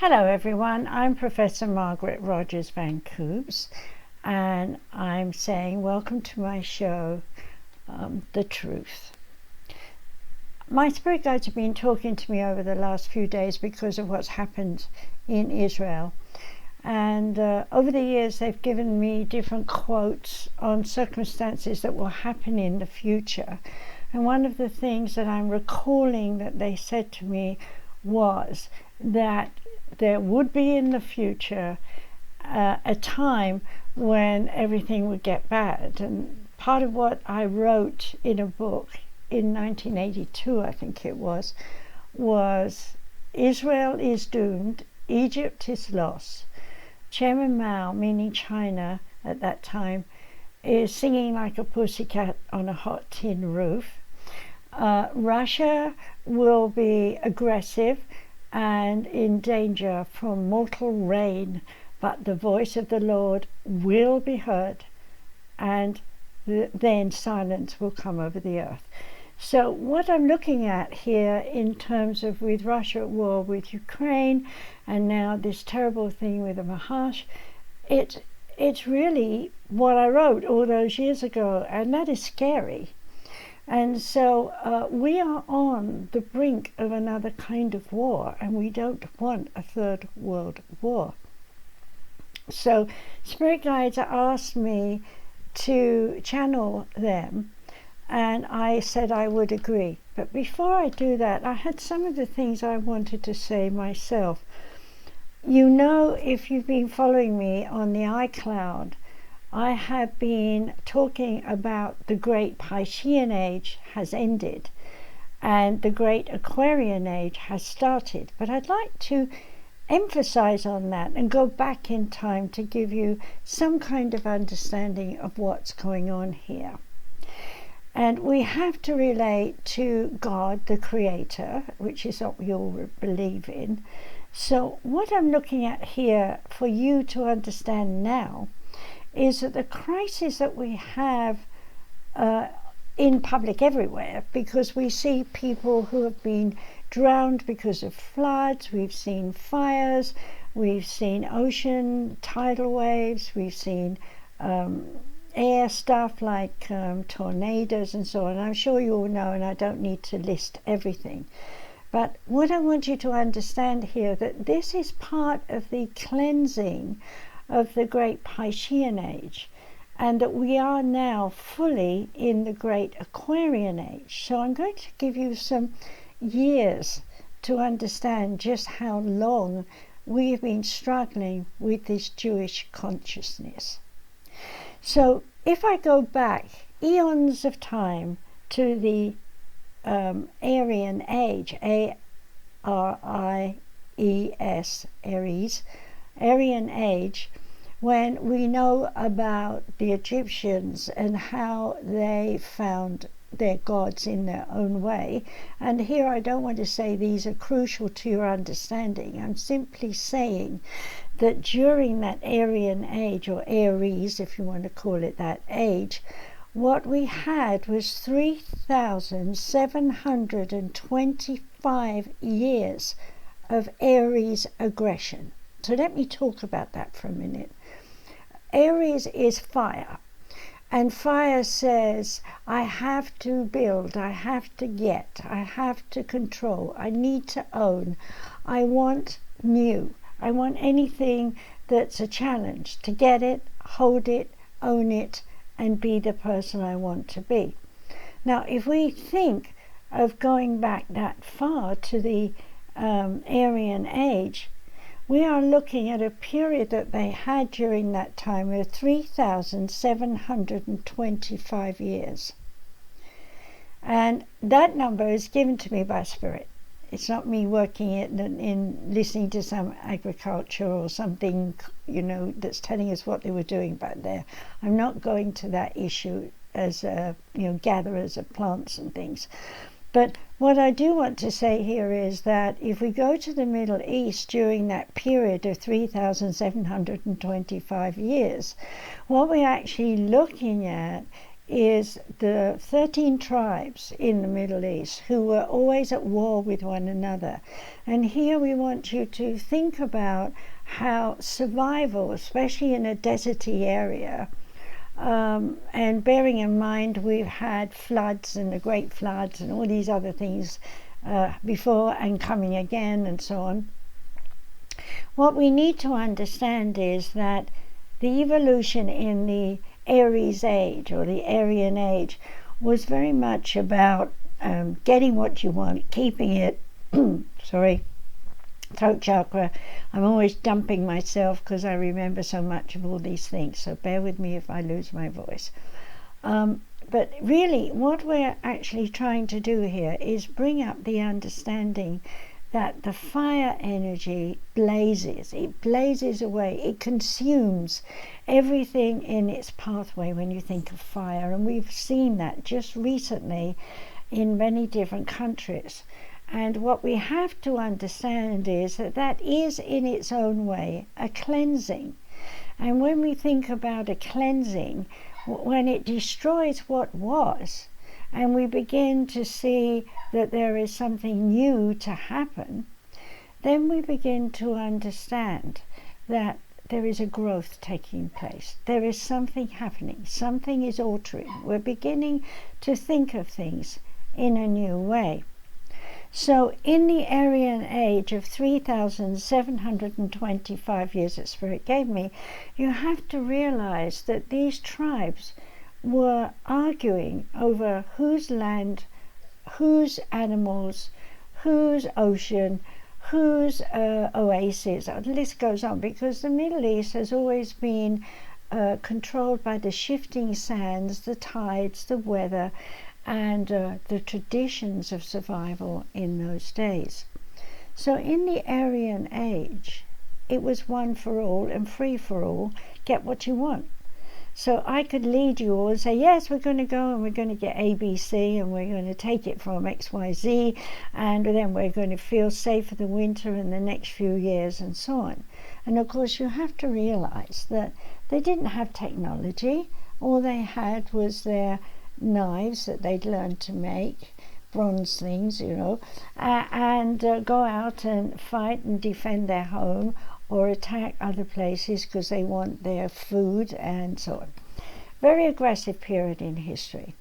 Hello everyone, I'm Professor Margaret Rogers Van Coops, and I'm saying welcome to my show, The Truth. My spirit guides have been talking to me over the last few days because of what's happened in Israel. And over the years they've given me different quotes on circumstances that will happen in the future. And one of the things that I'm recalling that they said to me was that there would be in the future a time when everything would get bad. And part of what I wrote in a book in 1982, I think it was Israel is doomed, Egypt is lost. Chairman Mao, meaning China at that time, is singing like a pussycat on a hot tin roof. Russia will be aggressive and in danger from mortal rain, but the voice of the Lord will be heard, and then silence will come over the earth. So what I'm looking at here in terms of with Russia at war with Ukraine, and now this terrible thing with the Maharsh, it's really what I wrote all those years ago, and that is scary. And so we are on the brink of another kind of war, and we don't want a third world war. So spirit guides asked me to channel them, and I said I would agree. But before I do that, I had some of the things I wanted to say myself. You know, if you've been following me on the iCloud, I have been talking about the Great Piscean Age has ended and the Great Aquarian Age has started. But I'd like to emphasize on that and go back in time to give you some kind of understanding of what's going on here. And we have to relate to God, the Creator, which is what we all believe in. So what I'm looking at here for you to understand now is that the crisis that we have in public everywhere, because we see people who have been drowned because of floods, we've seen fires, we've seen ocean tidal waves, we've seen air stuff like tornadoes and so on. I'm sure you all know, and I don't need to list everything. But what I want you to understand here, that this is part of the cleansing of the Great Piscean Age, and that we are now fully in the Great Aquarian Age. So I'm going to give you some years to understand just how long we have been struggling with this Jewish consciousness. So if I go back eons of time to the Aryan Age, A-R-I-E-S, Aries, Aryan Age, when we know about the Egyptians and how they found their gods in their own way. And here I don't want to say these are crucial to your understanding. I'm simply saying that during that Aryan Age, or Aries, if you want to call it that age, what we had was 3,725 years of Aries aggression. So let me talk about that for a minute. Aries is fire, and fire says, I have to build, I have to get, I have to control, I need to own, I want new, I want anything that's a challenge, to get it, hold it, own it, and be the person I want to be. Now, if we think of going back that far to the Aryan Age, we are looking at a period that they had during that time of 3,725 years. And that number is given to me by Spirit. It's not me working it in listening to some agriculture or something, that's telling us what they were doing back there. I'm not going to that issue as gatherers of plants and things. But what I do want to say here is that if we go to the Middle East during that period of 3,725 years, what we're actually looking at is the 13 tribes in the Middle East who were always at war with one another. And here we want you to think about how survival, especially in a deserty area, and bearing in mind we've had floods and the great floods and all these other things before and coming again and so on. What we need to understand is that the evolution in the Aries age or the Aryan age was very much about getting what you want, keeping it, sorry, throat chakra. I'm always dumping myself because I remember so much of all these things, so bear with me if I lose my voice. But really what we're actually trying to do here is bring up the understanding that the fire energy blazes. It blazes away. It consumes everything in its pathway when you think of fire. And we've seen that just recently in many different countries. And what we have to understand is that that is in its own way a cleansing. And when we think about a cleansing, when it destroys what was, and we begin to see that there is something new to happen, then we begin to understand that there is a growth taking place. There is something happening. Something is altering. We're beginning to think of things in a new way. So in the Aryan age of 3,725 years that Spirit gave me, you have to realize that these tribes were arguing over whose land, whose animals, whose ocean, whose oasis. The list goes on, because the Middle East has always been controlled by the shifting sands, the tides, the weather, and the traditions of survival in those days. So in the Aryan age, it was one for all and free for all. Get what you want. So I could lead you all and say, yes, we're going to go and we're going to get ABC and we're going to take it from XYZ, and then we're going to feel safe for the winter and the next few years and so on. And of course you have to realize that they didn't have technology. All they had was their knives that they'd learned to make, bronze things, and go out and fight and defend their home or attack other places because they want their food and so on. Very aggressive period in history.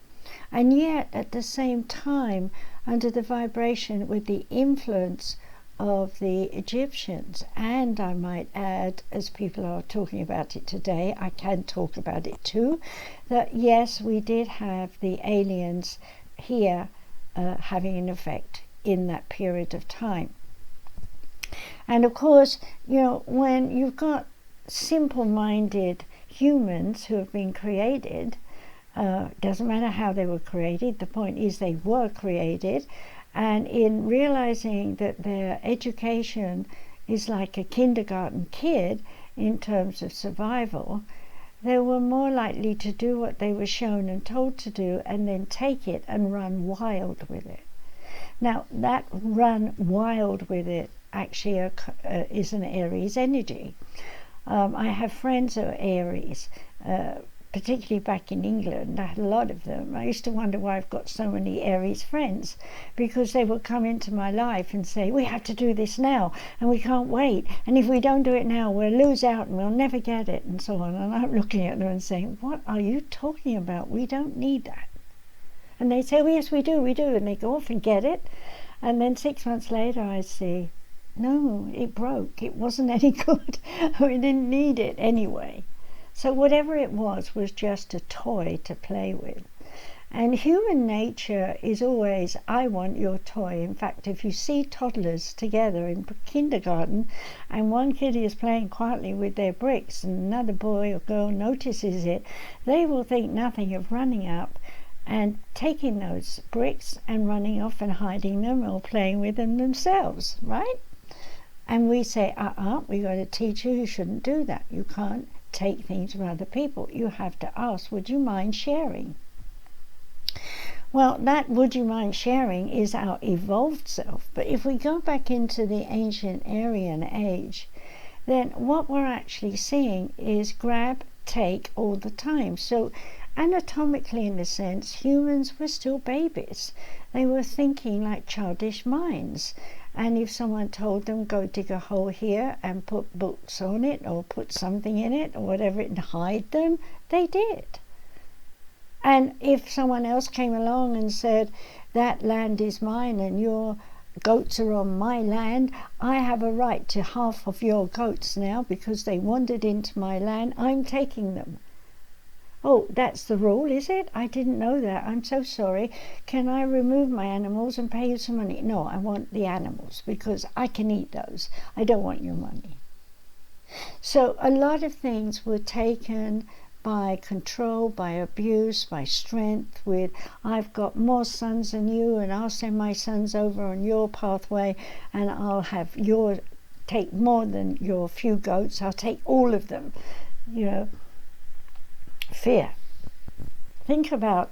And yet at the same time, under the vibration with the influence of the Egyptians, and I might add, as people are talking about it today, I can talk about it too, that yes, we did have the aliens here having an effect in that period of time. And of course, when you've got simple-minded humans who have been created, doesn't matter how they were created, the point is they were created, and in realizing that their education is like a kindergarten kid in terms of survival, they were more likely to do what they were shown and told to do and then take it and run wild with it. Now, that run wild with it actually is an Aries energy. I have friends who are Aries, particularly back in England. I had a lot of them. I used to wonder why I've got so many Aries friends, because they would come into my life and say, we have to do this now and we can't wait, and if we don't do it now we'll lose out and we'll never get it and so on. And I'm looking at them and saying, what are you talking about? We don't need that. And they say, oh yes, we do, and they go off and get it, and then 6 months later I see, no, it broke, it wasn't any good. We didn't need it anyway. So whatever it was just a toy to play with. And human nature is always, I want your toy. In fact, if you see toddlers together in kindergarten and one kid is playing quietly with their bricks and another boy or girl notices it, they will think nothing of running up and taking those bricks and running off and hiding them or playing with them themselves, right? And we say, we got to teach you shouldn't do that. You can't take things from other people. You have to ask, would you mind sharing? Well, that would you mind sharing is our evolved self. But if we go back into the ancient Aryan age, then what we're actually seeing is grab, take all the time. So anatomically, in a sense, humans were still babies. They were thinking like childish minds. And if someone told them, go dig a hole here and put books on it or put something in it or whatever and hide them, they did. And if someone else came along and said, that land is mine and your goats are on my land, I have a right to half of your goats now because they wandered into my land, I'm taking them. Oh, that's the rule, is it? I didn't know that. I'm so sorry. Can I remove my animals and pay you some money? No, I want the animals because I can eat those. I don't want your money. So a lot of things were taken by control, by abuse, by strength, with I've got more sons than you and I'll send my sons over on your pathway and I'll have take more than your few goats, I'll take all of them. Fear. Think about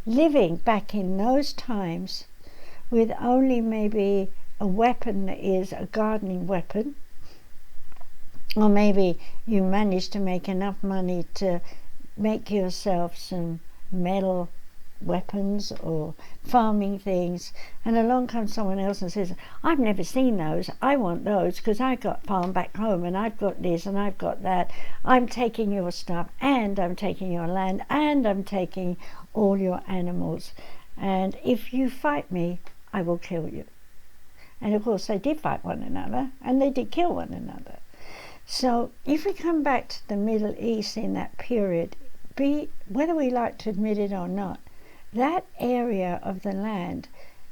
living back in those times with only maybe a weapon that is a gardening weapon, or maybe you managed to make enough money to make yourself some metal weapons or farming things, and along comes someone else and says, I've never seen those, I want those because I got farm back home and I've got this and I've got that, I'm taking your stuff and I'm taking your land and I'm taking all your animals, and if you fight me I will kill you. And of course they did fight one another and they did kill one another. So if we come back to the Middle East in that period, whether we like to admit it or not, that area of the land,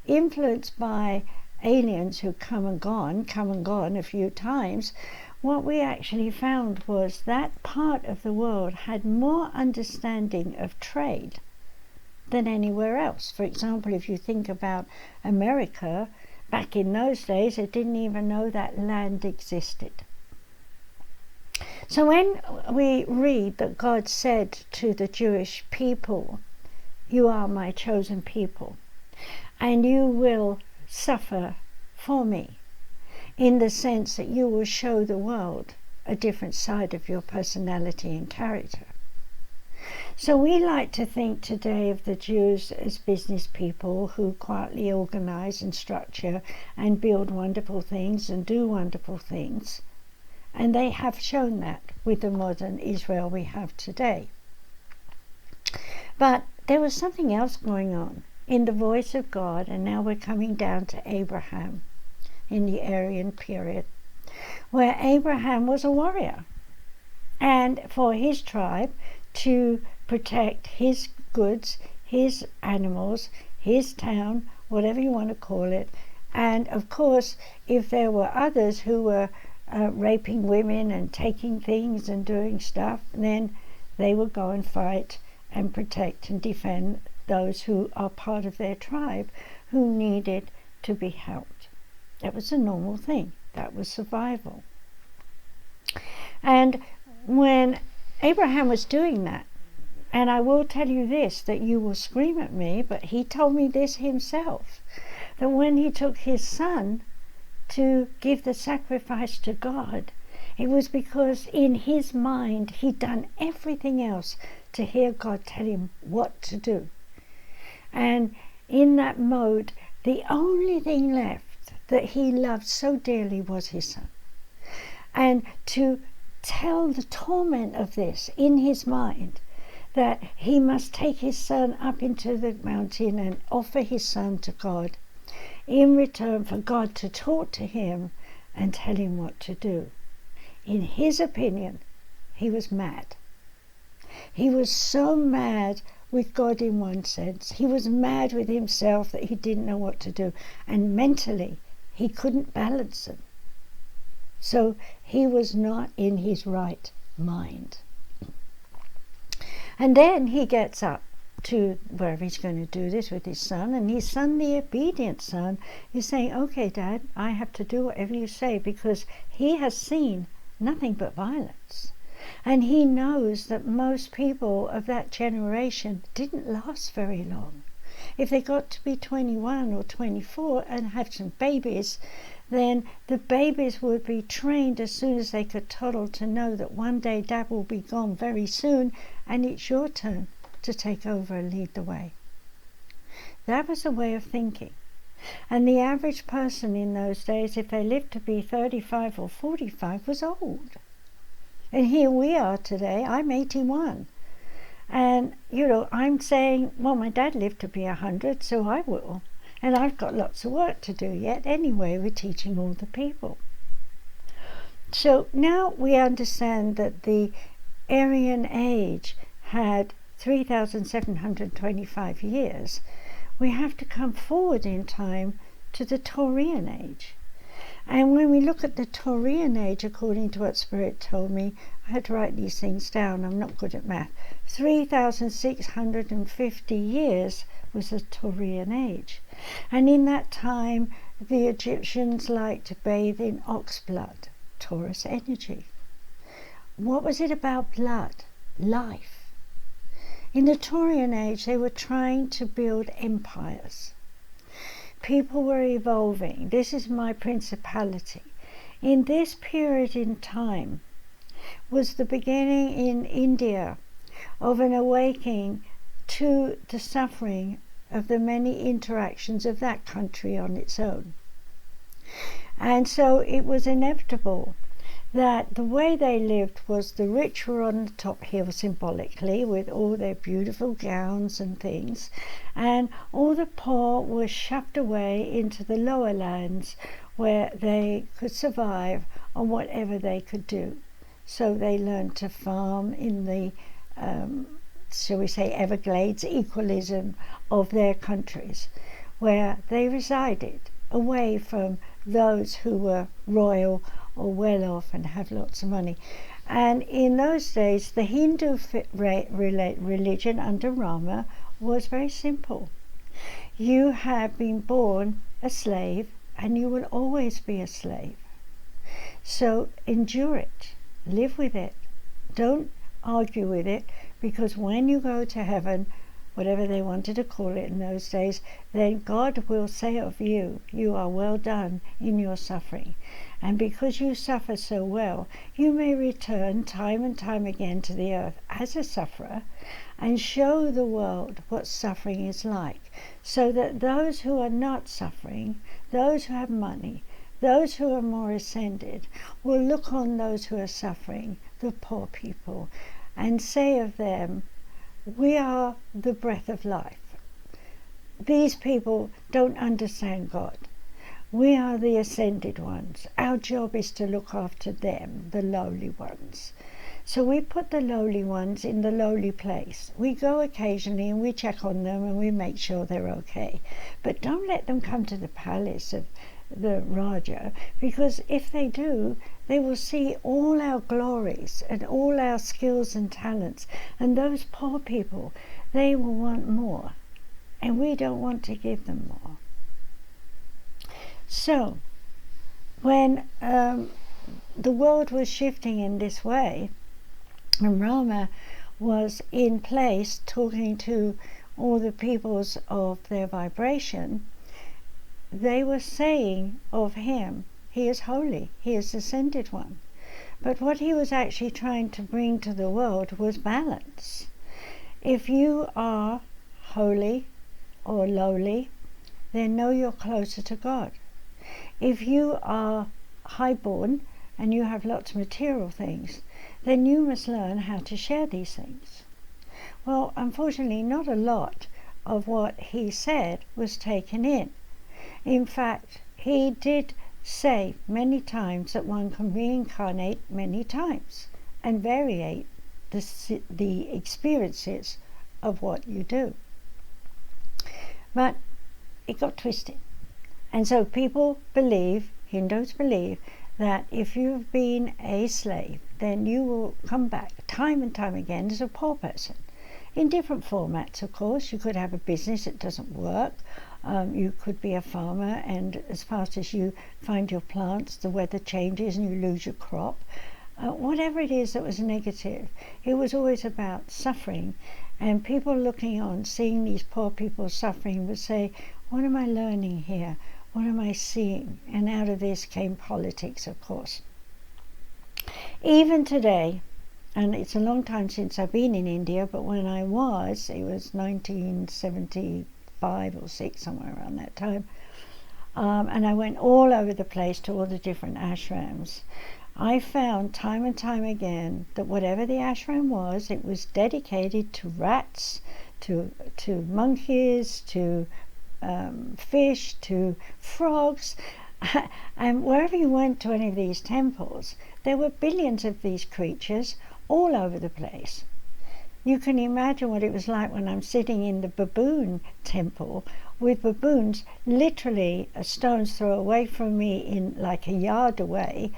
influenced by aliens who come and gone a few times, what we actually found was that part of the world had more understanding of trade than anywhere else. For example, if you think about America, back in those days, it didn't even know that land existed. So when we read that God said to the Jewish people, you are my chosen people, and you will suffer for me, in the sense that you will show the world a different side of your personality and character. So we like to think today of the Jews as business people who quietly organize and structure and build wonderful things and do wonderful things. And they have shown that with the modern Israel we have today. But there was something else going on in the voice of God, and now we're coming down to Abraham in the Aryan period, where Abraham was a warrior, and for his tribe to protect his goods, his animals, his town, whatever you want to call it. And of course, if there were others who were raping women and taking things and doing stuff, then they would go and fight and protect and defend those who are part of their tribe who needed to be helped. That was a normal thing. That was survival. And when Abraham was doing that, and I will tell you this, that you will scream at me, but he told me this himself, that when he took his son to give the sacrifice to God, it was because in his mind he'd done everything else to hear God tell him what to do. And in that mode, the only thing left that he loved so dearly was his son. And to tell the torment of this in his mind, that he must take his son up into the mountain and offer his son to God, in return for God to talk to him and tell him what to do. In his opinion, he was mad. He was so mad with God in one sense. He was mad with himself that he didn't know what to do. And mentally, he couldn't balance them. So he was not in his right mind. And then he gets up to wherever he's going to do this with his son, and his son, the obedient son, is saying, okay, Dad, I have to do whatever you say, because he has seen nothing but violence. And he knows that most people of that generation didn't last very long. If they got to be 21 or 24 and have some babies, then the babies would be trained as soon as they could toddle to know that one day Dad will be gone very soon and it's your turn to take over and lead the way. That was the way of thinking. And the average person in those days, if they lived to be 35 or 45, was old. And here we are today. I'm 81. And, I'm saying, well, my dad lived to be 100, so I will. And I've got lots of work to do yet. Anyway, we're teaching all the people. So now we understand that the Aryan age had 3,725 years. We have to come forward in time to the Taurian age. And when we look at the Taurian age, according to what Spirit told me, I had to write these things down, I'm not good at math, 3,650 years was the Taurian age. And in that time, the Egyptians liked to bathe in ox blood, Taurus energy. What was it about blood? Life. In the Taurian age, they were trying to build empires. People were evolving. This is my principality. In this period in time was the beginning in India of an awakening to the suffering of the many interactions of that country on its own. And so it was inevitable that the way they lived was the rich were on the top hill symbolically with all their beautiful gowns and things, and all the poor were shoved away into the lower lands where they could survive on whatever they could do. So they learned to farm in the, shall we say, Everglades equalism of their countries, where they resided away from those who were royal or well off and have lots of money. And in those days, the Hindu religion under Rama was very simple. You have been born a slave and you will always be a slave. So endure it, live with it, don't argue with it, because when you go to heaven, whatever they wanted to call it in those days, then God will say of you, you are well done in your suffering. And because you suffer so well, you may return time and time again to the earth as a sufferer and show the world what suffering is like, so that those who are not suffering, those who have money, those who are more ascended, will look on those who are suffering, the poor people, and say of them, we are the breath of life. These people don't understand God. We are the ascended ones. Our job is to look after them, the lowly ones. So we put the lowly ones in the lowly place. We go occasionally and we check on them and we make sure they're okay. But don't let them come to the palace of the Raja, because if they do, they will see all our glories and all our skills and talents. And those poor people, they will want more. And we don't want to give them more. So, when the world was shifting in this way, and Rama was in place talking to all the peoples of their vibration, they were saying of him, he is holy, he is the ascended one. But what he was actually trying to bring to the world was balance. If you are holy or lowly, then know you're closer to God. If you are highborn and you have lots of material things, then you must learn how to share these things. Well, unfortunately, not a lot of what he said was taken in. In fact, he did say many times that one can reincarnate many times and variate the experiences of what you do. But it got twisted. And so people believe, Hindus believe, that if you've been a slave, then you will come back time and time again as a poor person. In different formats, of course. You could have a business that doesn't work. You could be a farmer, and as fast as you find your plants, the weather changes and you lose your crop. Whatever it is that was negative, it was always about suffering. And people looking on, seeing these poor people suffering, would say, what am I learning here? What am I seeing? And out of this came politics, of course. Even today, And it's a long time since I've been in India, but when I was, it was 1975 or 6, somewhere around that time. And I went all over the place to all the different ashrams. I found time and time again that whatever the ashram was, it was dedicated to rats, to monkeys, to fish, to frogs. And wherever you went to any of these temples, there were billions of these creatures all over the place. You can imagine what it was like when I'm sitting in the baboon temple with baboons literally a stone's throw away from me, in like a yard away,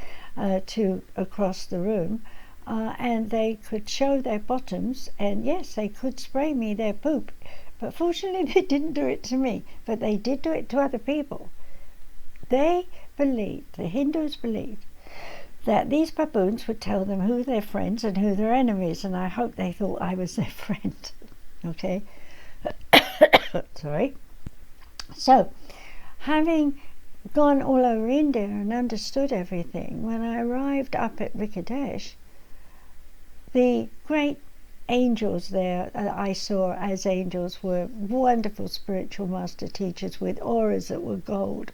to across the room, and they could show their bottoms, and yes, they could spray me their poop, but fortunately they didn't do it to me, but they did do it to other people. They believed, the Hindus believed, that these baboons would tell them who their friends and who their enemies, and I hope they thought I was their friend. Okay? Sorry. So, having gone all over India and understood everything, when I arrived up at Rishikesh, the great angels there that I saw as angels were wonderful spiritual master teachers with auras that were gold.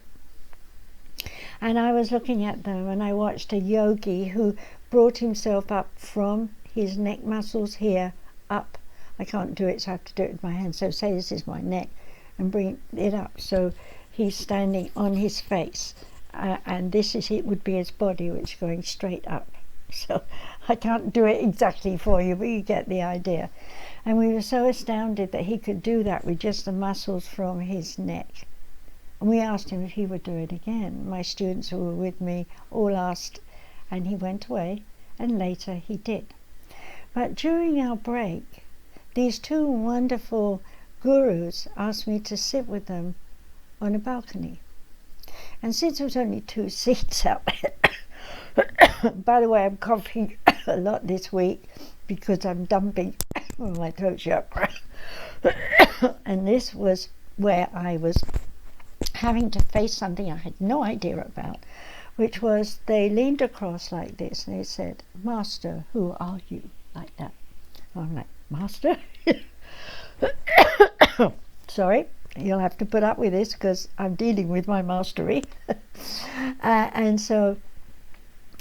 And I was looking at them, and I watched a yogi who brought himself up from his neck muscles here up. I can't do it, so I have to do it with my hands. So say this is my neck and bring it up. So he's standing on his face, and this is, it would be his body, which is going straight up. So I can't do it exactly for you, but you get the idea. And we were so astounded that he could do that with just the muscles from his neck. And we asked him if he would do it again. My students who were with me all asked, and he went away, and later he did. But during our break, these two wonderful gurus asked me to sit with them on a balcony. And since there was only 2 seats out there, by the way, I'm coughing a lot this week because I'm dumping my throat shut. And this was where I was having to face something I had no idea about, which was they leaned across like this and they said, "Master, who are you?" Like that. I'm like, "Master?" Sorry, you'll have to put up with this because I'm dealing with my mastery. And so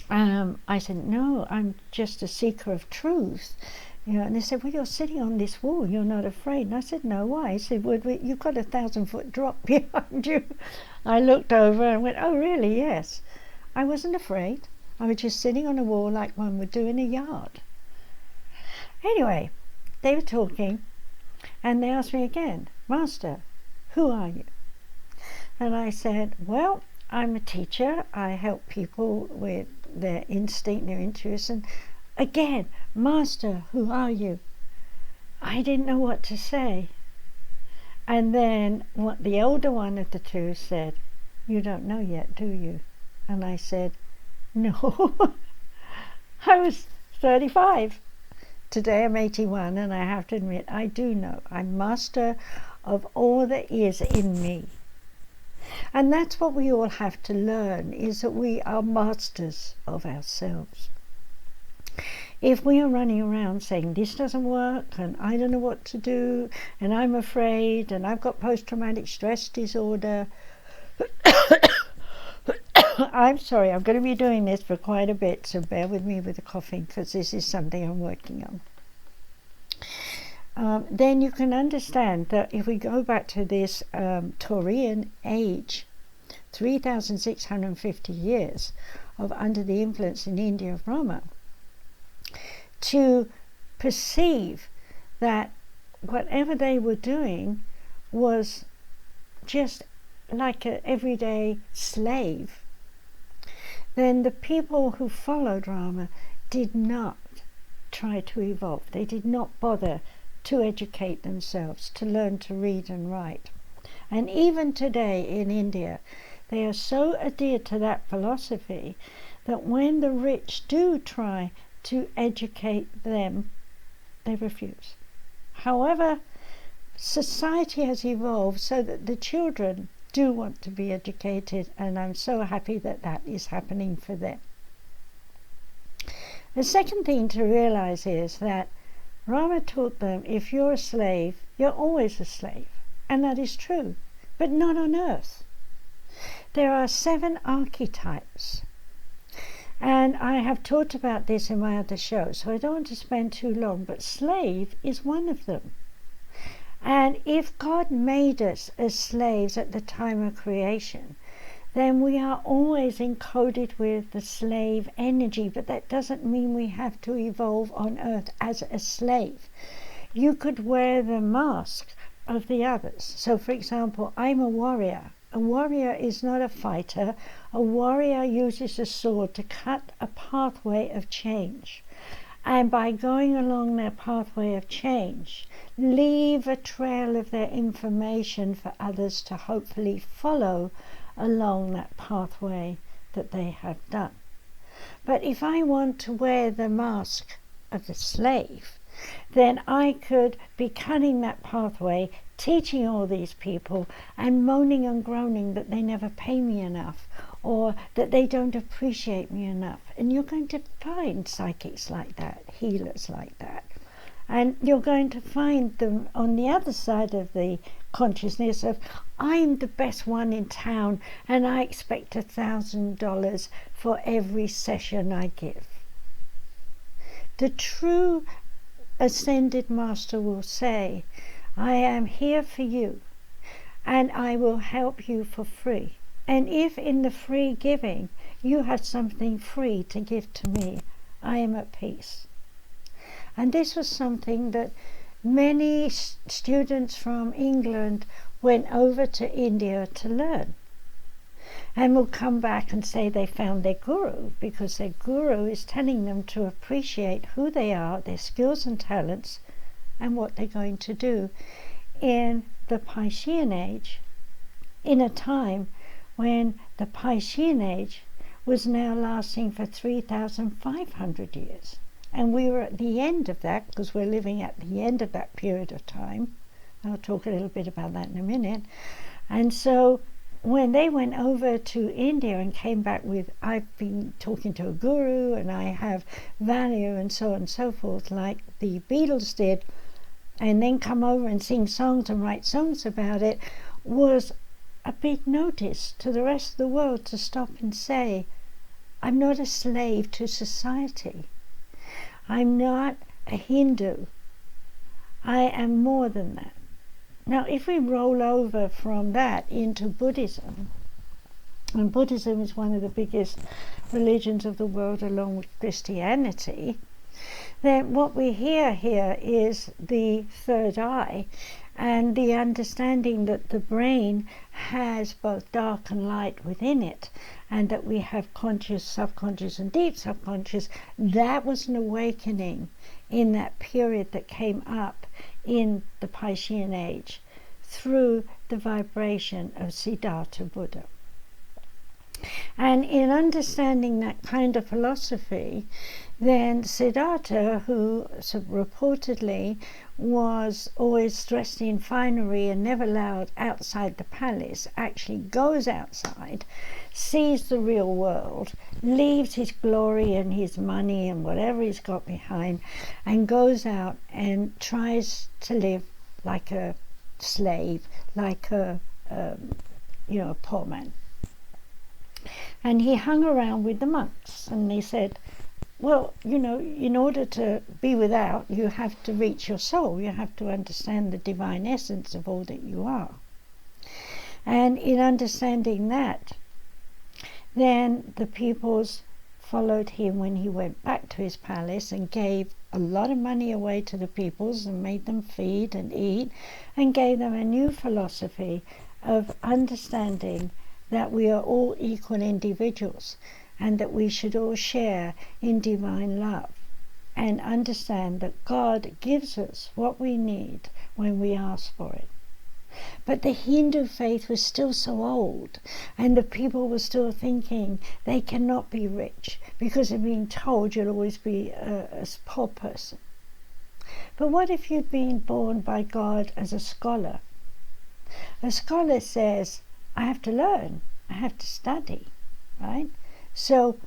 I said, "No, I'm just a seeker of truth." And they said, "Well, you're sitting on this wall, you're not afraid." And I said, "No, why?" He said, "Well, you've got a 1,000-foot drop behind you." I looked over and went, "Oh, really? Yes." I wasn't afraid. I was just sitting on a wall like one would do in a yard. Anyway, they were talking, and they asked me again, "Master, who are you?" And I said, "Well, I'm a teacher. I help people with their instinct, their intuition." Again, "Master, who are you?" I didn't know what to say. And then what the older one of the two said, "You don't know yet, do you?" And I said, "No." I was 35. Today I'm 81, and I have to admit, I do know. I'm master of all that is in me. And that's what we all have to learn, is that we are masters of ourselves. If we are running around saying this doesn't work and I don't know what to do and I'm afraid and I've got post-traumatic stress disorder, I'm sorry, I'm going to be doing this for quite a bit, so bear with me with the coughing because this is something I'm working on. Then you can understand that if we go back to this Taurian age, 3,650 years of under the influence in India of Rama, to perceive that whatever they were doing was just like an everyday slave, then the people who followed Rama did not try to evolve. They did not bother to educate themselves, to learn to read and write. And even today in India, they are so adhered to that philosophy that when the rich do try to educate them, they refuse. However, society has evolved so that the children do want to be educated, and I'm so happy that that is happening for them. The second thing to realize is that Rama taught them, if you're a slave, you're always a slave. And that is true, but not on earth. There are 7 archetypes. And I have talked about this in my other show, so I don't want to spend too long, but slave is one of them. And if God made us as slaves at the time of creation, then we are always encoded with the slave energy, but that doesn't mean we have to evolve on earth as a slave. You could wear the mask of the others. So, for example, I'm a warrior. A warrior is not a fighter. A warrior uses a sword to cut a pathway of change. And by going along their pathway of change, leave a trail of their information for others to hopefully follow along that pathway that they have done. But if I want to wear the mask of the slave, then I could be cutting that pathway, teaching all these people and moaning and groaning that they never pay me enough or that they don't appreciate me enough. And you're going to find psychics like that, healers like that. And you're going to find them on the other side of the consciousness of, I'm the best one in town and I expect $1,000 for every session I give. The true Ascended Master will say, I am here for you and I will help you for free. And if in the free giving you have something free to give to me, I am at peace. And this was something that many students from England went over to India to learn, and will come back and say they found their guru, because their guru is telling them to appreciate who they are, their skills and talents, and what they're going to do in the Piscean age, in a time when the Piscean age was now lasting for 3,500 years. And we were at the end of that, because we're living at the end of that period of time. I'll talk a little bit about that in a minute. And so when they went over to India and came back with, I've been talking to a guru and I have value and so on and so forth, like the Beatles did, and then come over and sing songs and write songs about it, was a big notice to the rest of the world to stop and say, I'm not a slave to society. I'm not a Hindu. I am more than that. Now, if we roll over from that into Buddhism, and Buddhism is one of the biggest religions of the world along with Christianity, then what we hear here is the third eye and the understanding that the brain has both dark and light within it, and that we have conscious, subconscious, and deep subconscious. That was an awakening in that period that came up in the Piscean age through the vibration of Siddhartha Buddha. And in understanding that kind of philosophy, then Siddhartha, who reportedly was always dressed in finery and never allowed outside the palace, actually goes outside, sees the real world, leaves his glory and his money and whatever he's got behind, and goes out and tries to live like a slave, like a poor man. And he hung around with the monks, and they said, well, in order to be without, you have to reach your soul. You have to understand the divine essence of all that you are. And in understanding that, then the pupils followed him when he went back to his palace and gave a lot of money away to the pupils and made them feed and eat, and gave them a new philosophy of understanding that we are all equal individuals and that we should all share in divine love, and understand that God gives us what we need when we ask for it. But the Hindu faith was still so old, and the people were still thinking they cannot be rich because they're being told you'll always be a poor person. But what if you'd been born by God as a scholar? A scholar says, I have to learn, I have to study, right? So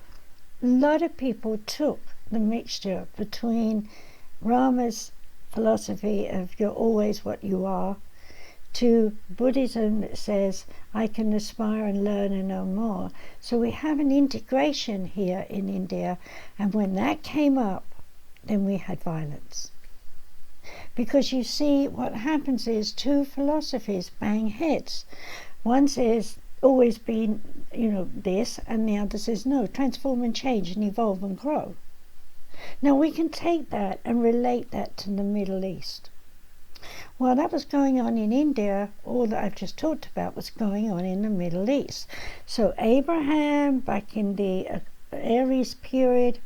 a lot of people took the mixture between Rama's philosophy of you're always what you are, to Buddhism that says I can aspire and learn and know more. So we have an integration here in India, and when that came up, then we had violence. Because you see, what happens is two philosophies bang heads. One says always be, this, and the other says no, transform and change and evolve and grow. Now we can take that and relate that to the Middle East. Well, that was going on in India. All that I've just talked about was going on in the Middle East. So Abraham, back in the Aries period,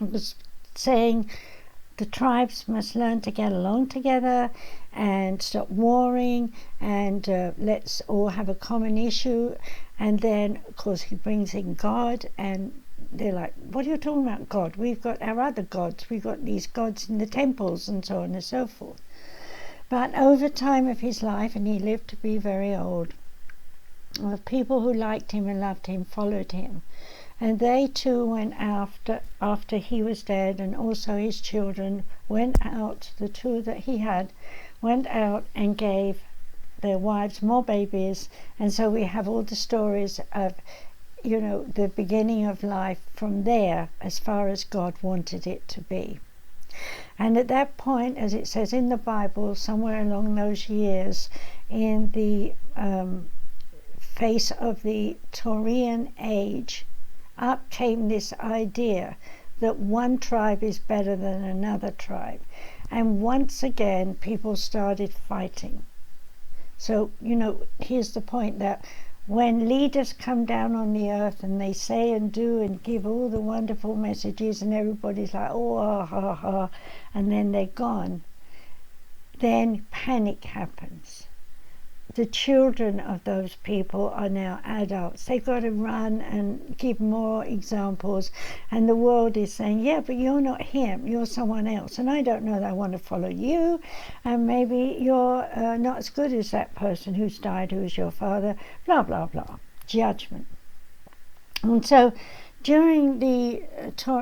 was saying the tribes must learn to get along together and stop warring, and let's all have a common issue. And then, of course, he brings in God, and they're like, what are you talking about, God? We've got our other gods. We've got these gods in the temples and so on and so forth. But over time of his life, and he lived to be very old, people who liked him and loved him followed him. And they too went after he was dead, and also his children went out, the two that he had, went out and gave their wives more babies. And so we have all the stories of, the beginning of life from there as far as God wanted it to be. And at that point, as it says in the Bible, somewhere along those years, in the face of the Taurian age, up came this idea that one tribe is better than another tribe. And once again, people started fighting. So, here's the point, that when leaders come down on the earth and they say and do and give all the wonderful messages, and everybody's like, oh, ha, ha, ha, and then they're gone, then panic happens. The children of those people are now adults. They've got to run and give more examples, and the world is saying, yeah, but you're not him, you're someone else, and I don't know that I want to follow you, and maybe you're not as good as that person who's died, who's your father, blah, blah, blah. Judgment. And so during the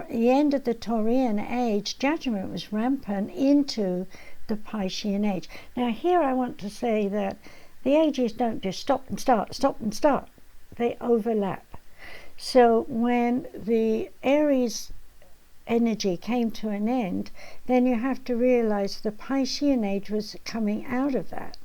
end of the Taurian age, judgment was rampant into the Piscean age. Now here I want to say that the ages don't just stop and start. They overlap. So when the Aries energy came to an end, then you have to realize the Piscean age was coming out of that.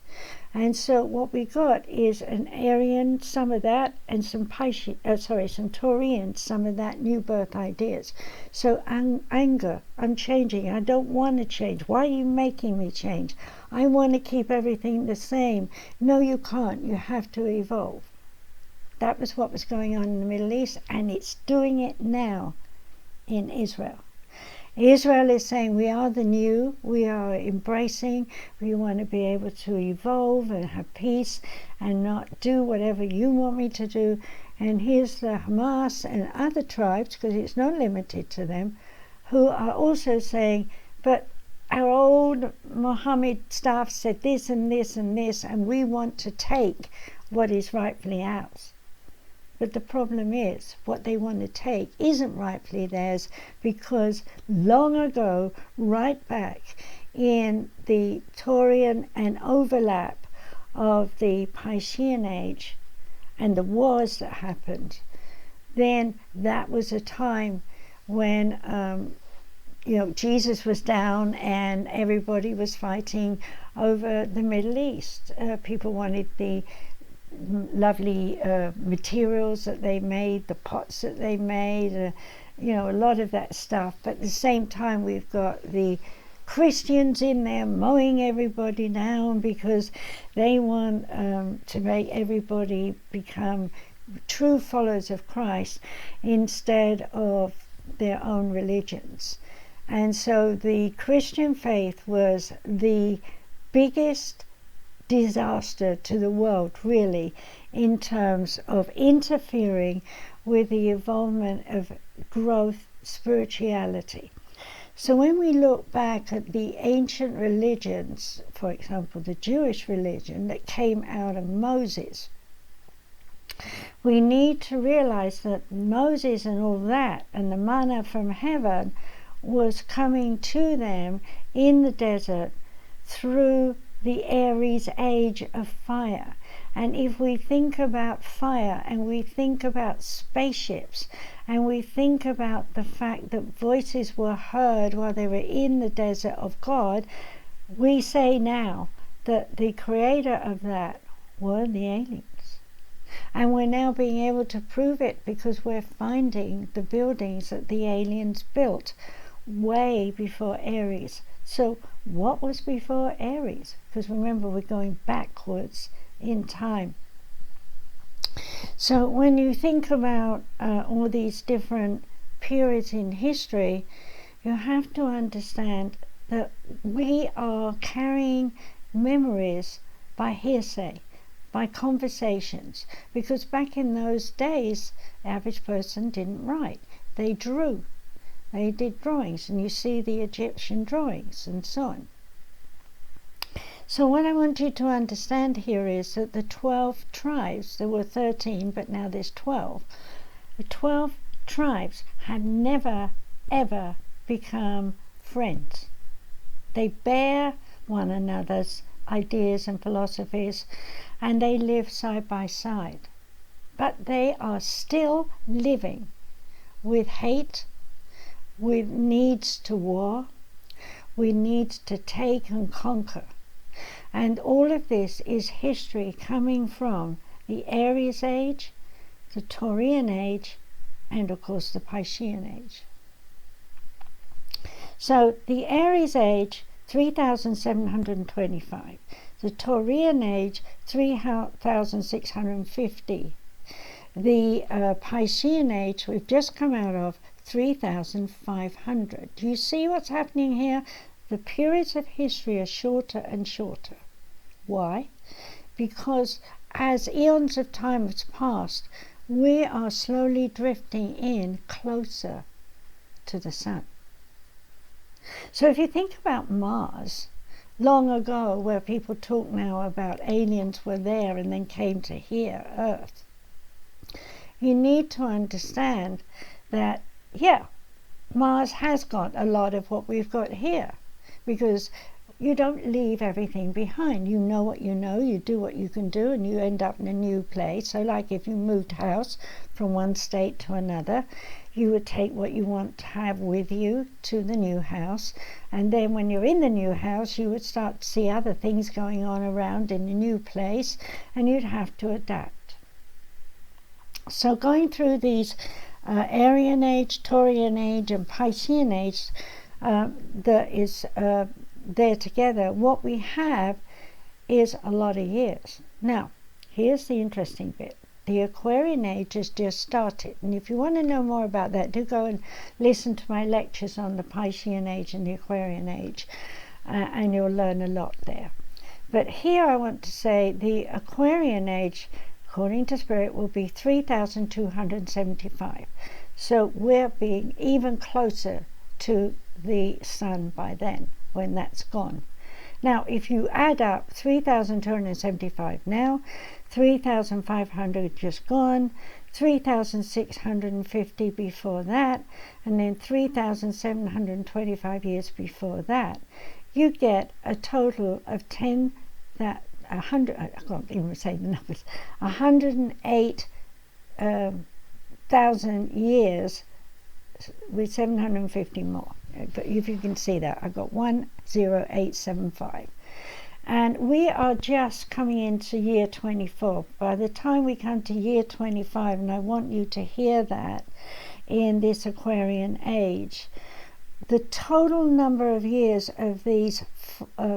And so what we got is an Arian, some of that, and some some Taurian, some of that, new birth ideas. So anger, I'm changing, I don't want to change. Why are you making me change? I want to keep everything the same. No, you can't, you have to evolve. That was what was going on in the Middle East, and it's doing it now in Israel. Israel is saying we are the new, we are embracing, we want to be able to evolve and have peace and not do whatever you want me to do. And here's the Hamas and other tribes, because it's not limited to them, who are also saying, but our old Muhammad staff said this and this and this, and we want to take what is rightfully ours. But the problem is, what they want to take isn't rightfully theirs, because long ago, right back in the Taurian and overlap of the Piscean age and the wars that happened, then that was a time when Jesus was down and everybody was fighting over the Middle East. People wanted the lovely materials that they made, the pots that they made, a lot of that stuff. But at the same time, we've got the Christians in there mowing everybody down because they want to make everybody become true followers of Christ instead of their own religions. And so the Christian faith was the biggest disaster to the world, really, in terms of interfering with the evolvement of growth spirituality. So when we look back at the ancient religions, for example, the Jewish religion that came out of Moses, we need to realize that Moses and all that and the manna from heaven was coming to them in the desert through the Aries age of fire. And if we think about fire and we think about spaceships and we think about the fact that voices were heard while they were in the desert of God, we say now that the creator of that were the aliens. And we're now being able to prove it because we're finding the buildings that the aliens built way before Aries. So what was before Aries? Because remember, we're going backwards in time. So when you think about all these different periods in history, you have to understand that we are carrying memories by hearsay, by conversations, because back in those days, the average person didn't write. They drew. They did drawings, and you see the Egyptian drawings and so on. So what I want you to understand here is that the 12 tribes, there were 13, but now there's 12. The 12 tribes had never, ever become friends. They bear one another's ideas and philosophies, and they live side by side. But they are still living with hate, with needs to war, with needs to take and conquer. And all of this is history coming from the Aries age, the Taurian age, and of course the Piscean age. So the Aries age, 3,725. The Taurian age, 3,650. The Piscean age we've just come out of, 3,500. Do you see what's happening here? The periods of history are shorter and shorter. Why? Because as eons of time has passed, we are slowly drifting in closer to the sun. So if you think about Mars, long ago, where people talk now about aliens were there and then came to here, Earth, you need to understand that, yeah, Mars has got a lot of what we've got here, because you don't leave everything behind. You know what you know, you do what you can do, and you end up in a new place. So like if you moved house from one state to another, you would take what you want to have with you to the new house, and then when you're in the new house, you would start to see other things going on around in the new place, and you'd have to adapt. So going through these Aryan age, Taurian age, and Piscean age that is there together, what we have is a lot of years. Now, here's the interesting bit. The Aquarian age has just started, and if you want to know more about that, do go and listen to my lectures on the Piscean age and the Aquarian age, and you'll learn a lot there. But here I want to say the Aquarian age, according to Spirit, will be 3,275. So we're being even closer to the sun by then, when that's gone. Now, if you add up 3,275 now, 3,500 just gone, 3,650 before that, and then 3,725 years before that, you get a total of 108,000 years with 750 more. But if you can see that, I got 10875. And we are just coming into year 24. By the time we come to year 25, and I want you to hear that in this Aquarian age, the total number of years of these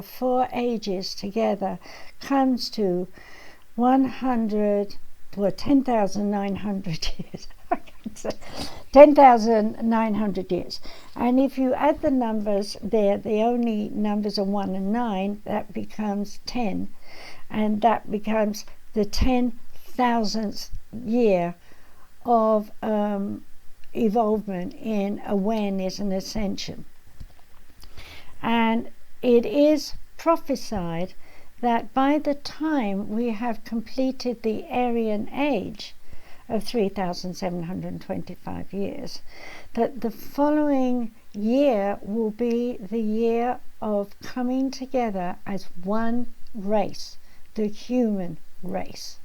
four ages together comes to 10,900 years. 10,900 years. And if you add the numbers there, the only numbers are 1 and 9, that becomes 10. And that becomes the 10,000th year of evolvement in awareness and ascension. And it is prophesied that by the time we have completed the Aryan Age of 3,725 years, that the following year will be the year of coming together as one race, the human race.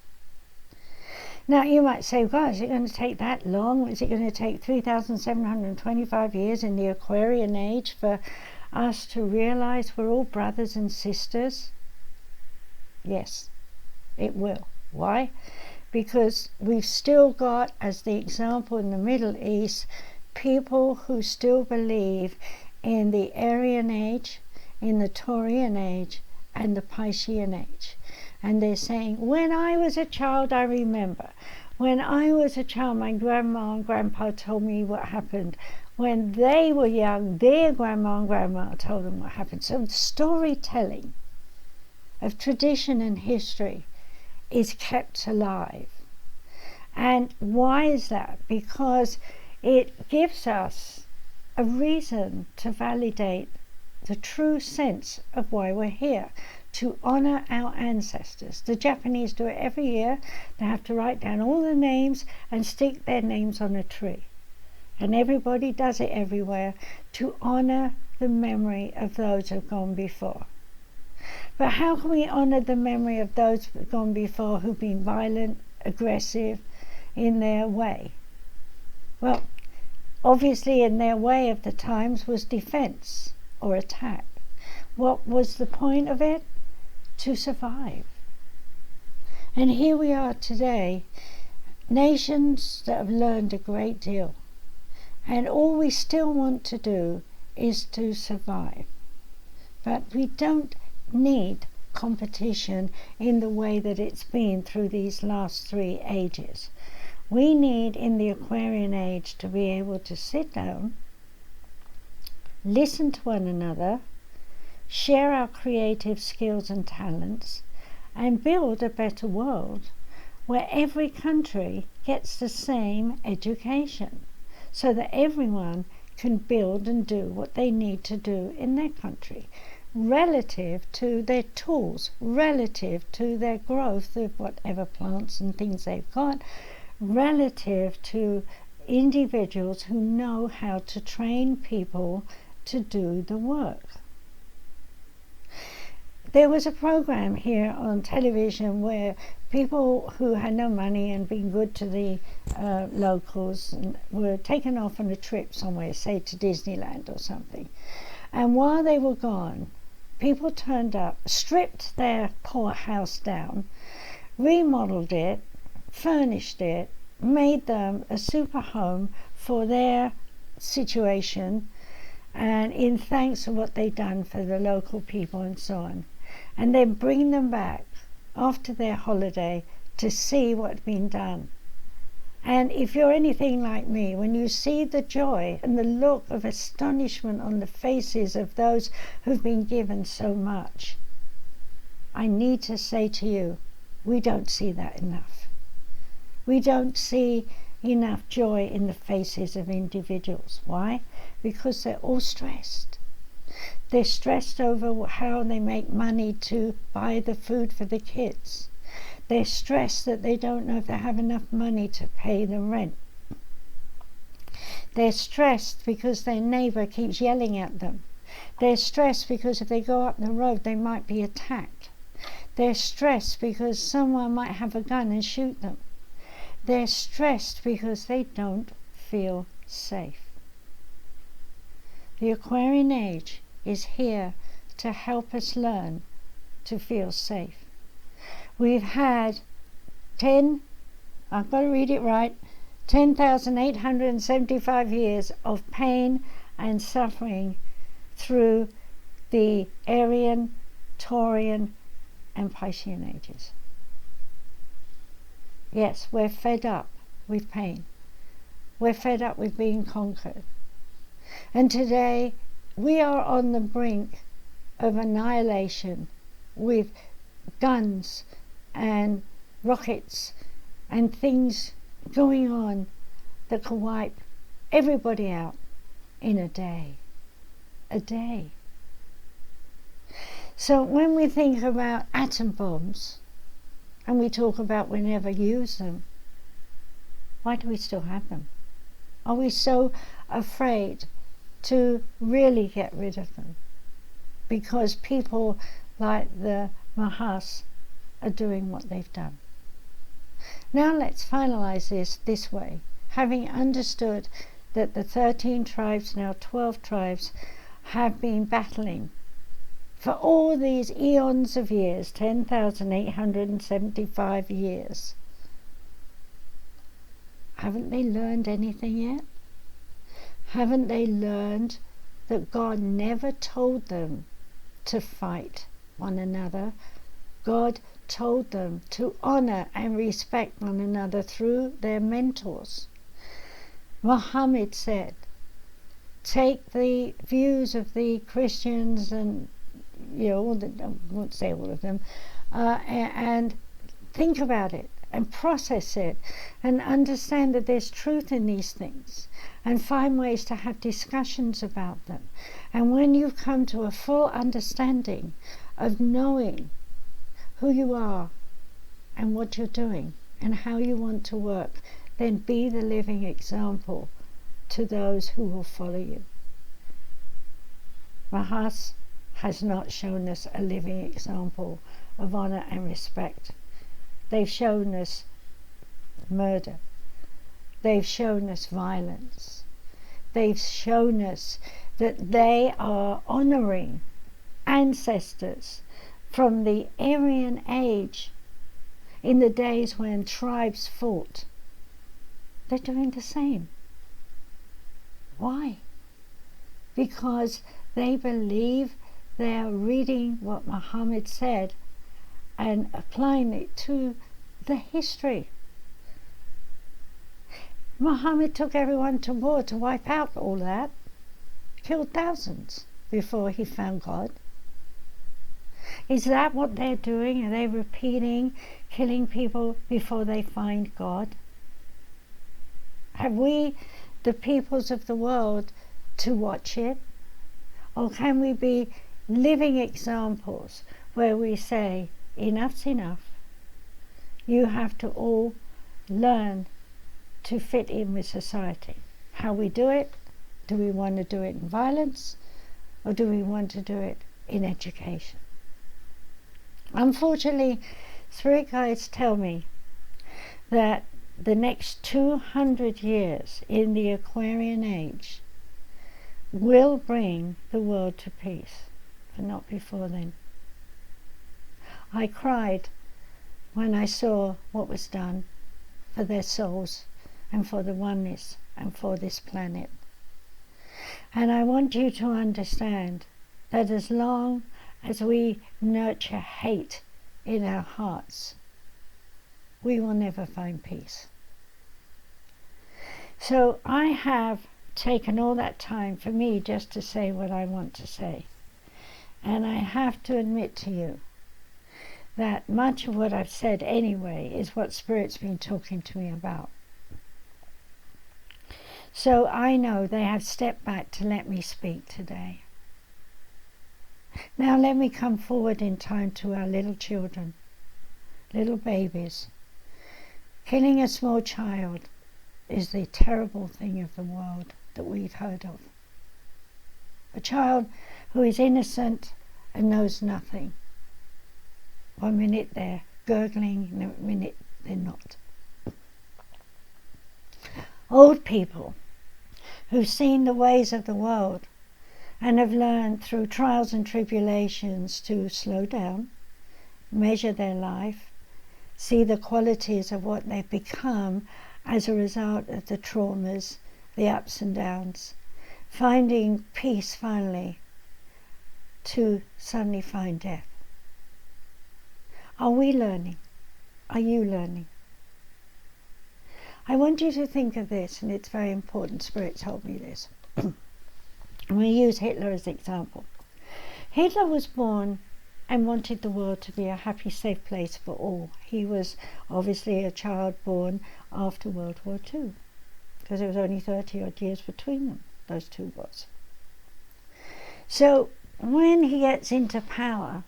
Now you might say, well, is it going to take that long? Is it going to take 3,725 years in the Aquarian Age for us to realize we're all brothers and sisters? Yes, it will. Why? Because we've still got, as the example in the Middle East, people who still believe in the Aryan Age, in the Taurian Age, and the Piscean Age. And they're saying, when I was a child, I remember. When I was a child, my grandma and grandpa told me what happened. When they were young, their grandma and grandma told them what happened. So the storytelling of tradition and history is kept alive. And why is that? Because it gives us a reason to validate the true sense of why we're here, to honor our ancestors. The Japanese do it every year. They have to write down all the names and stick their names on a tree. And everybody does it everywhere to honor the memory of those who've gone before. But how can we honor the memory of those who've gone before who've been violent, aggressive in their way? Well, obviously in their way of the times was defense or attack. What was the point of it? To survive. And here we are today, nations that have learned a great deal, and all we still want to do is to survive. But we don't need competition in the way that it's been through these last 3 ages. We need, in the Aquarian Age, to be able to sit down, listen to one another, share our creative skills and talents, and build a better world where every country gets the same education, so that everyone can build and do what they need to do in their country, relative to their tools, relative to their growth of whatever plants and things they've got, relative to individuals who know how to train people to do the work. There was a program here on television where people who had no money and been good to the locals were taken off on a trip somewhere, say to Disneyland or something. And while they were gone, people turned up, stripped their poor house down, remodeled it, furnished it, made them a super home for their situation, and in thanks for what they'd done for the local people and so on. And then bring them back after their holiday to see what's been done. And if you're anything like me, when you see the joy and the look of astonishment on the faces of those who've been given so much, I need to say to you, we don't see that enough. We don't see enough joy in the faces of individuals. Why? Because they're all stressed. They're stressed over how they make money to buy the food for the kids. They're stressed that they don't know if they have enough money to pay the rent. They're stressed because their neighbor keeps yelling at them. They're stressed because if they go up the road they might be attacked. They're stressed because someone might have a gun and shoot them. They're stressed because they don't feel safe. The Aquarian Age is here to help us learn to feel safe. We've had 10,875 years of pain and suffering through the Aryan, Taurian, and Piscean ages. Yes, we're fed up with pain. We're fed up with being conquered. And today, we are on the brink of annihilation with guns and rockets and things going on that can wipe everybody out in a day. A day. So when we think about atom bombs, and we talk about we never use them, why do we still have them? Are we so afraid to really get rid of them? Because people like the Mahas are doing what they've done. Now let's finalize this way. Having understood that the 13 tribes, now 12 tribes, have been battling for all these eons of years, 10,875 years. Haven't they learned anything yet? Haven't they learned that God never told them to fight one another? God told them to honor and respect one another through their mentors. Muhammad said, take the views of the Christians and, I won't say all of them, and think about it and process it and understand that there's truth in these things and find ways to have discussions about them. And when you've come to a full understanding of knowing who you are and what you're doing and how you want to work, then be the living example to those who will follow you. Mahas has not shown us a living example of honor and respect. They've shown us murder. They've shown us violence. They've shown us that they are honoring ancestors from the Aryan age, in the days when tribes fought. They're doing the same. Why? Because they believe they're reading what Muhammad said and applying it to the history. Muhammad took everyone to war to wipe out all that, killed thousands before he found God. Is that what they're doing? Are they repeating killing people before they find God? Have we, the peoples of the world, to watch it? Or can we be living examples where we say, enough's enough. You have to all learn to fit in with society. How we do it? Do we want to do it in violence, or do we want to do it in education? Unfortunately, spirit guides tell me that the next 200 years in the Aquarian age will bring the world to peace, but not before then. I cried when I saw what was done for their souls and for the oneness and for this planet. And I want you to understand that as long as we nurture hate in our hearts, we will never find peace. So I have taken all that time for me just to say what I want to say. And I have to admit to you that much of what I've said anyway is what Spirit's been talking to me about. So I know they have stepped back to let me speak today. Now let me come forward in time to our little children, little babies. Killing a small child is the terrible thing of the world that we've heard of. A child who is innocent and knows nothing. 1 minute they're gurgling, and a minute they're not. Old people who've seen the ways of the world and have learned through trials and tribulations to slow down, measure their life, see the qualities of what they've become as a result of the traumas, the ups and downs, finding peace finally to suddenly find death. Are we learning? Are you learning? I want you to think of this, and it's very important. Spirit told me this. I'm going to use Hitler as an example. Hitler was born and wanted the world to be a happy, safe place for all. He was obviously a child born after World War II, because there was only 30 odd years between them, those two wars. So when he gets into power,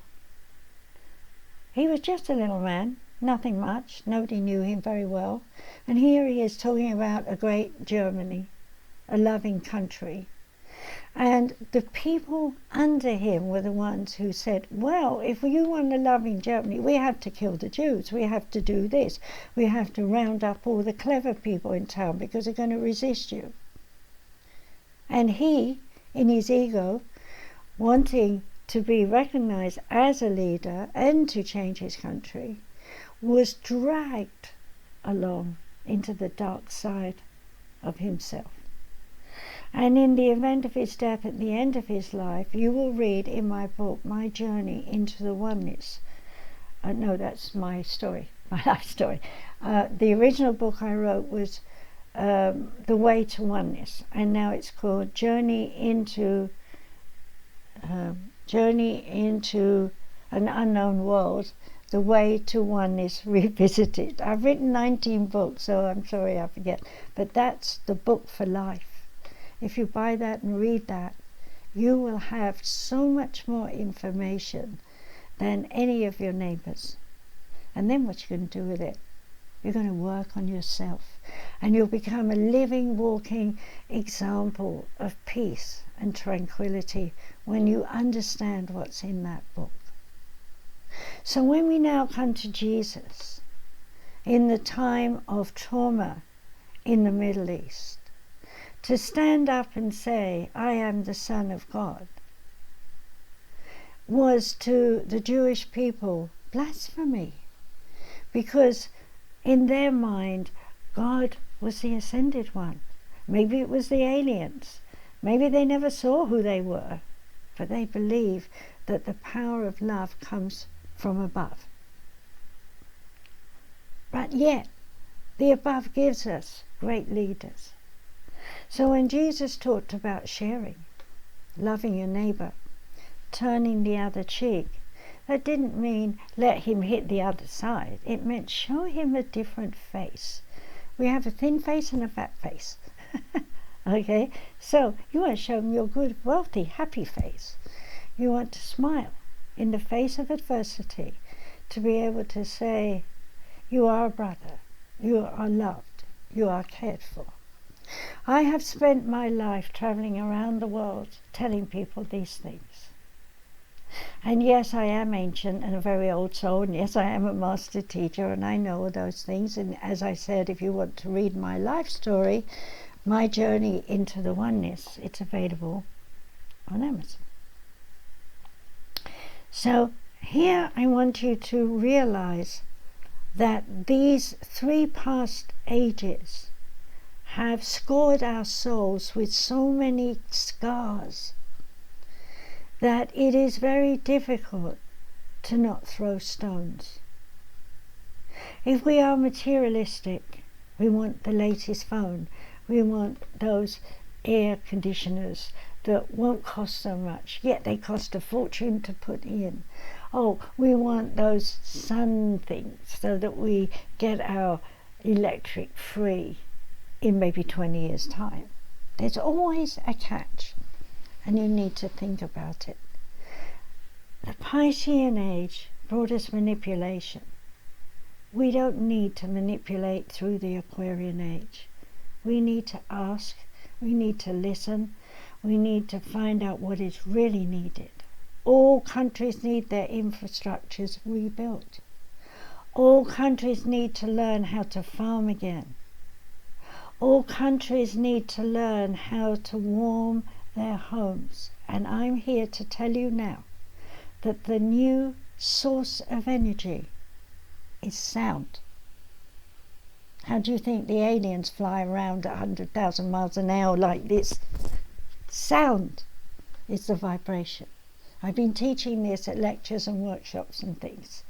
he was just a little man, nothing much, nobody knew him very well, and here he is talking about a great Germany, a loving country. And the people under him were the ones who said, well, if you want a loving Germany, we have to kill the Jews, we have to do this, we have to round up all the clever people in town because they're going to resist you. And he, in his ego, wanting to be recognized as a leader and to change his country, was dragged along into the dark side of himself. And in the event of his death, at the end of his life, you will read in my book, My Journey into the Oneness. No, that's my story, my life story. The original book I wrote was The Way to Oneness, and now it's called Journey into an Unknown World, The Way to Oneness Revisited. I've written 19 books, so I'm sorry I forget, but that's the book for life. If you buy that and read that, you will have so much more information than any of your neighbors. And then what you're going to do with it? You're going to work on yourself, and you'll become a living, walking example of peace and tranquility when you understand what's in that book. So when we now come to Jesus, in the time of trauma in the Middle East, to stand up and say, I am the Son of God, was to the Jewish people blasphemy, because in their mind, God was the ascended one. Maybe it was the aliens. Maybe they never saw who they were, but they believe that the power of love comes from above. But yet, the above gives us great leaders. So when Jesus talked about sharing, loving your neighbor, turning the other cheek, that didn't mean let him hit the other side. It meant show him a different face. We have a thin face and a fat face. Okay? So you want to show him your good, wealthy, happy face. You want to smile in the face of adversity, to be able to say, you are a brother, you are loved, you are cared for. I have spent my life traveling around the world telling people these things. And yes, I am ancient and a very old soul, and yes, I am a master teacher, and I know all those things. And as I said, if you want to read my life story, My Journey into the Oneness, it's available on Amazon. So here I want you to realize that these 3 past ages have scored our souls with so many scars that it is very difficult to not throw stones. If we are materialistic, we want the latest phone, we want those air conditioners that won't cost so much, yet they cost a fortune to put in. Oh, we want those sun things so that we get our electric free in maybe 20 years' time. There's always a catch, and you need to think about it. The Piscean age brought us manipulation. We don't need to manipulate through the Aquarian age. We need to ask, we need to listen, we need to find out what is really needed. All countries need their infrastructures rebuilt. All countries need to learn how to farm again. All countries need to learn how to warm their homes. And I'm here to tell you now that the new source of energy is sound. How do you think the aliens fly around at 100,000 miles an hour like this? Sound is the vibration. I've been teaching this at lectures and workshops and things.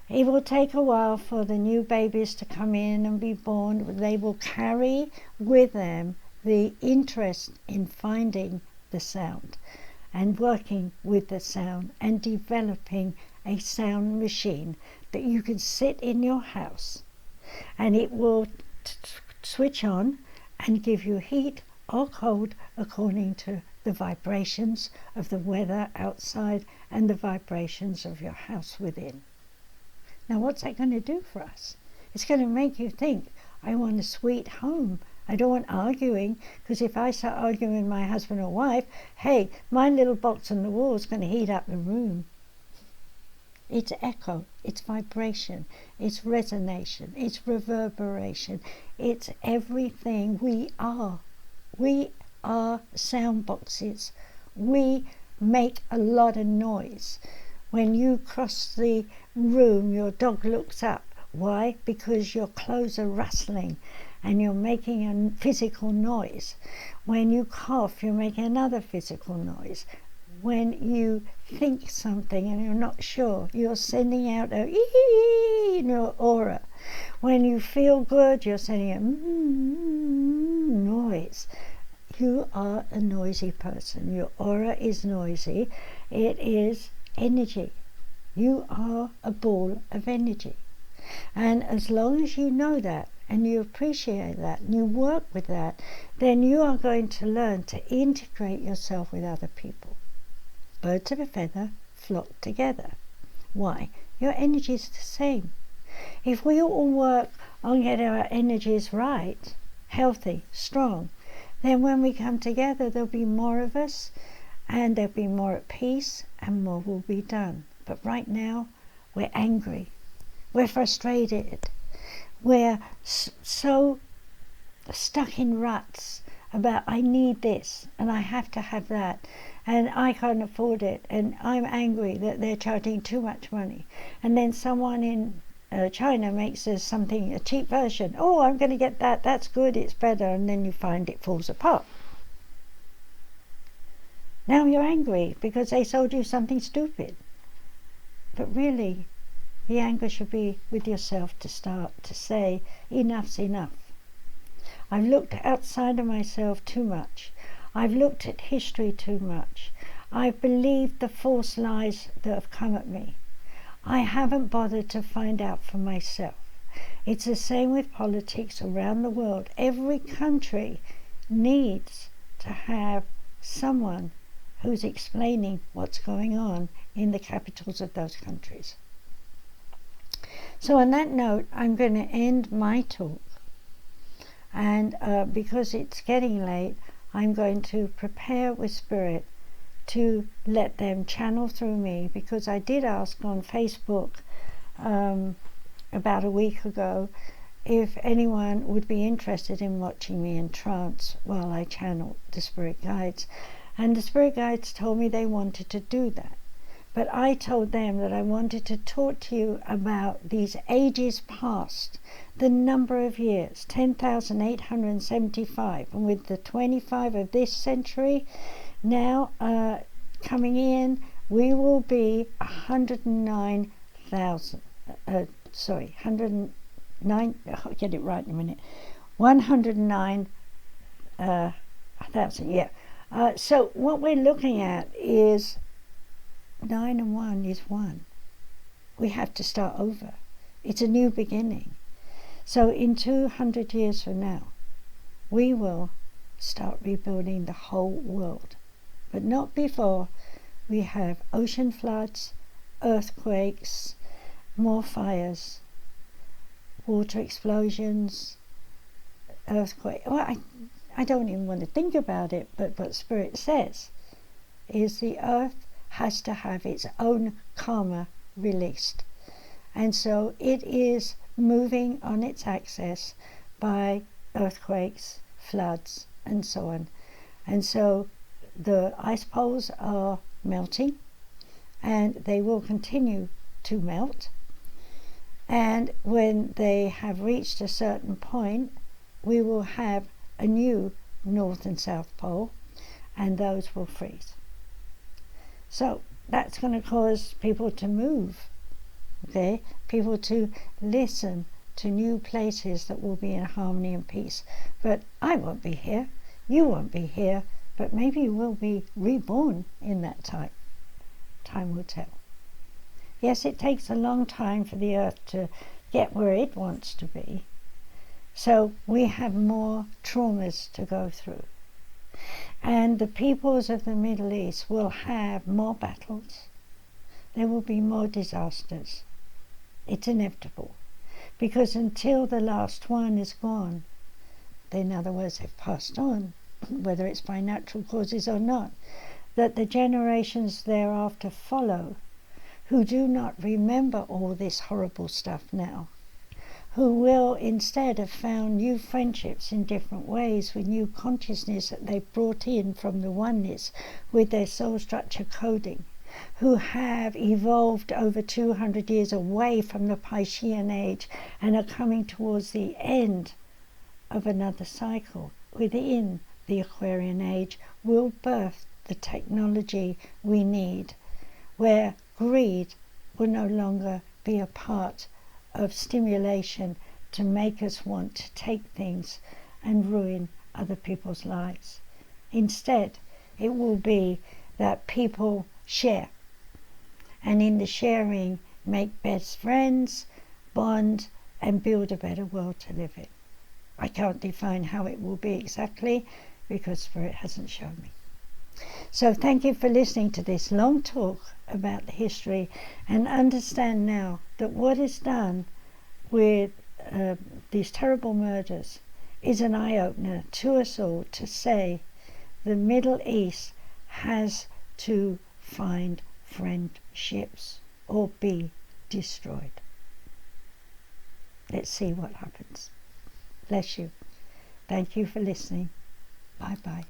It will take a while for the new babies to come in and be born. They will carry with them the interest in finding the sound and working with the sound and developing a sound machine that you can sit in your house and it will switch on and give you heat or cold according to the vibrations of the weather outside and the vibrations of your house within. Now, what's that going to do for us? It's going to make you think, I want a sweet home. I don't want arguing, because if I start arguing with my husband or wife, hey, my little box on the wall is going to heat up the room. It's echo, it's vibration, it's resonation, it's reverberation, it's everything we are. We are sound boxes. We make a lot of noise. When you cross the room, your dog looks up. Why? Because your clothes are rustling and you're making a physical noise. When you cough, you're making another physical noise. When you think something and you're not sure, you're sending out a ee in your aura. When you feel good, you're sending a noise. You are a noisy person. Your aura is noisy. It is energy. You are a ball of energy. And as long as you know that, and you appreciate that, and you work with that, then you are going to learn to integrate yourself with other people. Birds of a feather flock together. Why? Your energy is the same. If we all work on getting our energies right, healthy, strong, then when we come together, there'll be more of us, and there'll be more at peace, and more will be done. But right now, we're angry. We're frustrated. We're so stuck in ruts about, I need this, and I have to have that, and I can't afford it, and I'm angry that they're charging too much money. And then someone in China makes us something, a cheap version. Oh, I'm going to get that. That's good. It's better. And then you find it falls apart. Now you're angry because they sold you something stupid. But really, the anger should be with yourself to start to say, enough's enough. I've looked outside of myself too much. I've looked at history too much. I've believed the false lies that have come at me. I haven't bothered to find out for myself. It's the same with politics around the world. Every country needs to have someone who's explaining what's going on in the capitals of those countries. So on that note, I'm going to end my talk. And because it's getting late, I'm going to prepare with Spirit to let them channel through me, because I did ask on Facebook about a week ago if anyone would be interested in watching me in trance while I channel the Spirit Guides. And the Spirit Guides told me they wanted to do that. But I told them that I wanted to talk to you about these ages past, the number of years, 10,875, and with the 25 of this century now coming in, we will be 109,000. 109. I'll get it right in a minute. 109,000. Yeah. So what we're looking at is 9 and 1 is 1. We have to start over. It's a new beginning. So in 200 years from now, we will start rebuilding the whole world. But not before we have ocean floods, earthquakes, more fires, water explosions, earthquake. Well, I don't even want to think about it, but what Spirit says is the earth has to have its own karma released. And so it is moving on its axis by earthquakes, floods, and so on. And so the ice poles are melting, and they will continue to melt. And when they have reached a certain point, we will have a new North and South Pole, and those will freeze. So that's going to cause people to move, okay? People to listen to new places that will be in harmony and peace. But I won't be here, you won't be here, but maybe you will be reborn in that time. Time will tell. Yes, it takes a long time for the earth to get where it wants to be. So we have more traumas to go through. And the peoples of the Middle East will have more battles. There will be more disasters. It's inevitable. Because until the last one is gone, in other words, they've passed on, whether it's by natural causes or not, that the generations thereafter follow, who do not remember all this horrible stuff now, who will instead have found new friendships in different ways with new consciousness that they've brought in from the oneness with their soul structure coding, who have evolved over 200 years away from the Piscean age and are coming towards the end of another cycle within the Aquarian age, will birth the technology we need, where greed will no longer be a part of stimulation to make us want to take things and ruin other people's lives. Instead, it will be that people share, and in the sharing make best friends, bond, and build a better world to live in. I can't define how it will be exactly because Spirit hasn't shown me. So thank you for listening to this long talk about the history, and understand now that what is done with these terrible murders is an eye-opener to us all to say the Middle East has to find friendships or be destroyed. Let's see what happens. Bless you. Thank you for listening. Bye-bye.